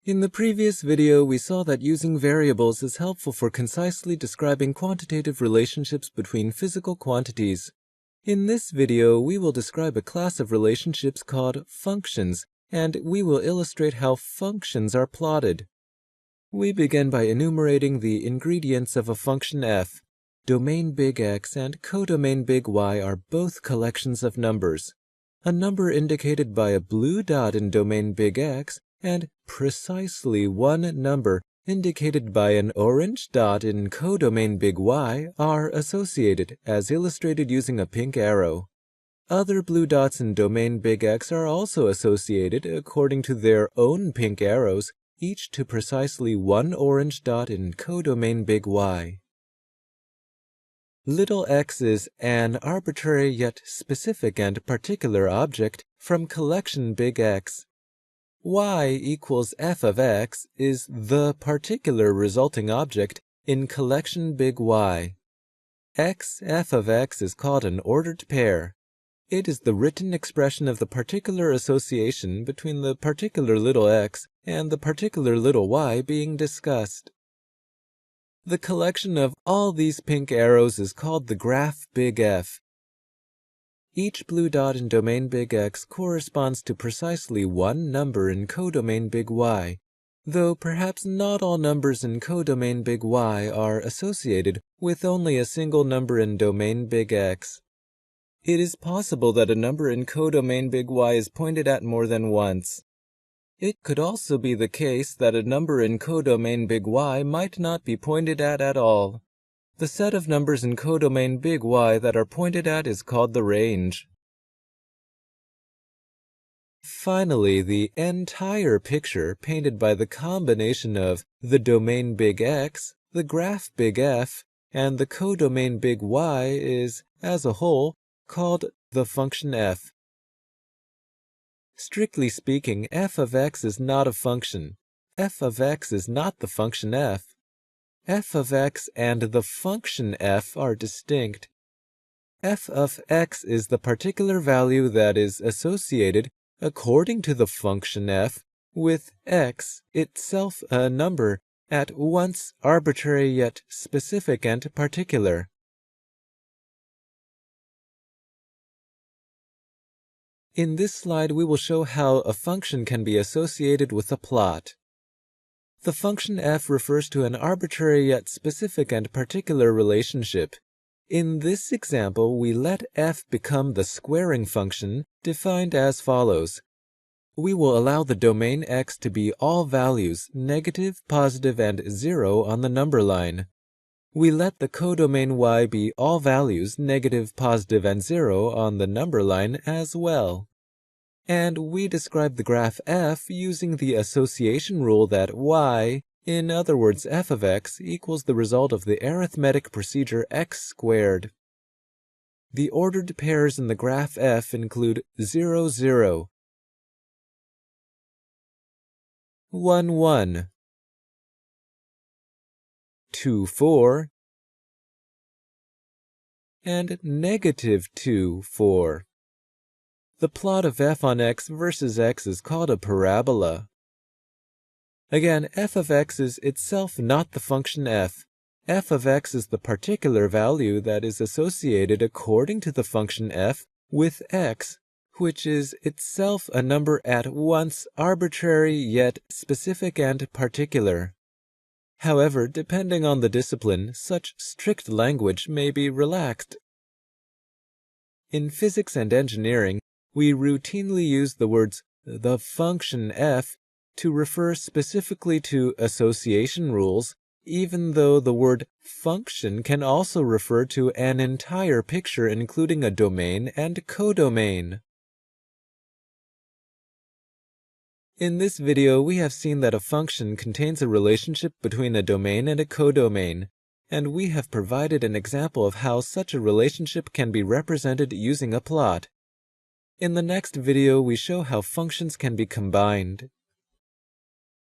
In the previous video, we saw that using variables is helpful for concisely describing quantitative relationships between physical quantities. In this video, we will describe a class of relationships called functions, and we will illustrate how functions are plotted. We begin by enumerating the ingredients of a function f. Domain big X and codomain big Y are both collections of numbers. A number indicated by a blue dot in domain big X and precisely one number indicated by an orange dot in codomain big Y are associated, as illustrated using a pink arrow. Other blue dots in domain big X are also associated according to their own pink arrows, each to precisely one orange dot in codomain big Y. Little x is an arbitrary yet specific and particular object from collection big X. Y equals f of x is the particular resulting object in collection big Y. X f of x is called an ordered pair. It is the written expression of the particular association between the particular little x and the particular little y being discussed. The collection of all these pink arrows is called the graph big F. Each blue dot in domain big X corresponds to precisely one number in codomain big Y, though perhaps not all numbers in codomain big Y are associated with only a single number in domain big X. It is possible that a number in codomain big Y is pointed at more than once. It could also be the case that a number in codomain big Y might not be pointed at all. The set of numbers in codomain big Y that are pointed at is called the range. Finally, the entire picture painted by the combination of the domain big X, the graph big F, and the codomain big Y is, as a whole, called the function f. Strictly speaking, f of x is not a function. F of x is not the function f. F of x and the function f are distinct. F of x is the particular value that is associated, according to the function f, with x, itself a number, at once arbitrary yet specific and particular. In this slide, we will show how a function can be associated with a plot. The function f refers to an arbitrary yet specific and particular relationship. In this example, we let f become the squaring function, defined as follows. We will allow the domain x to be all values, negative, positive, and 0 on the number line. We let the codomain y be all values, negative, positive, and 0 on the number line as well. And we describe the graph f using the association rule that y, in other words f of x, equals the result of the arithmetic procedure x squared. The ordered pairs in the graph f include 0, 0, 1, 1, 2, 4, and negative 2, 4. The plot of f on x versus x is called a parabola. Again, f of x is itself not the function f. F of x is the particular value that is associated according to the function f with x, which is itself a number at once arbitrary yet specific and particular. However, depending on the discipline, such strict language may be relaxed. In physics and engineering, we routinely use the words the function f to refer specifically to association rules, even though the word function can also refer to an entire picture including a domain and codomain. In this video, we have seen that a function contains a relationship between a domain and a codomain, and we have provided an example of how such a relationship can be represented using a plot. In the next video, we show how functions can be combined.